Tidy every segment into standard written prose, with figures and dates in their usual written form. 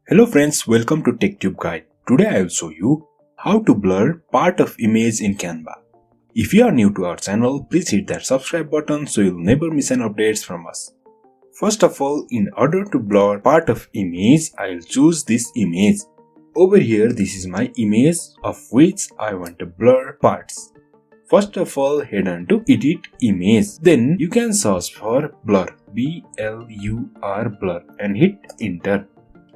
Hello friends, welcome to TechTechGuide. Today I will show you how to blur part of image in Canva. If you are new to our channel, please hit that subscribe button so you'll never miss any updates from us. First of all, in order to blur part of image, I will choose this image. Over here, this is my image of which I want to blur parts. First of all, head on to edit image. Then you can search for blur, B-L-U-R blur and hit enter.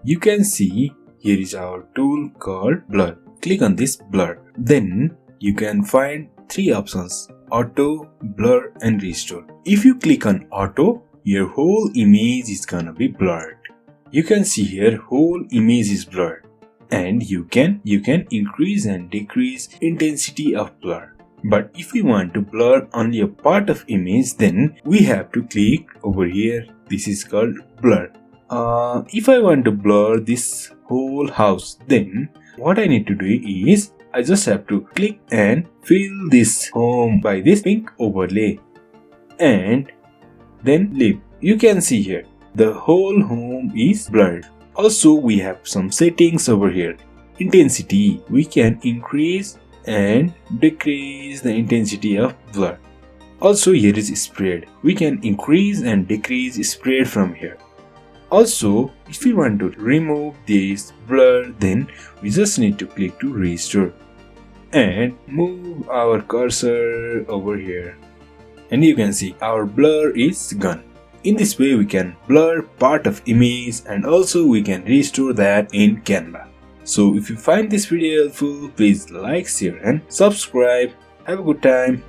You can see here is our tool called blur. Click on this blur. Then you can find three options: auto, blur and restore. If you click on auto, your whole image is gonna be blurred. You can see here whole image is blurred, and you can increase and decrease intensity of blur. But if we want to blur only a part of image, then we have to click over here. This is called blur. If I want to blur this whole house, then what I need to do is I just have to click and fill this home by this pink overlay and then leave. You can see here the whole home is blurred. Also, we have some settings over here. Intensity, we can increase and decrease the intensity of blur. Also, here is spread. We can increase and decrease spread from here. Also, if we want to remove this blur, then we just need to click to restore and move our cursor over here, and you can see our blur is gone. In this way we can blur part of image and also we can restore that in Canva. So if you find this video helpful, please like, share and subscribe. Have a good time.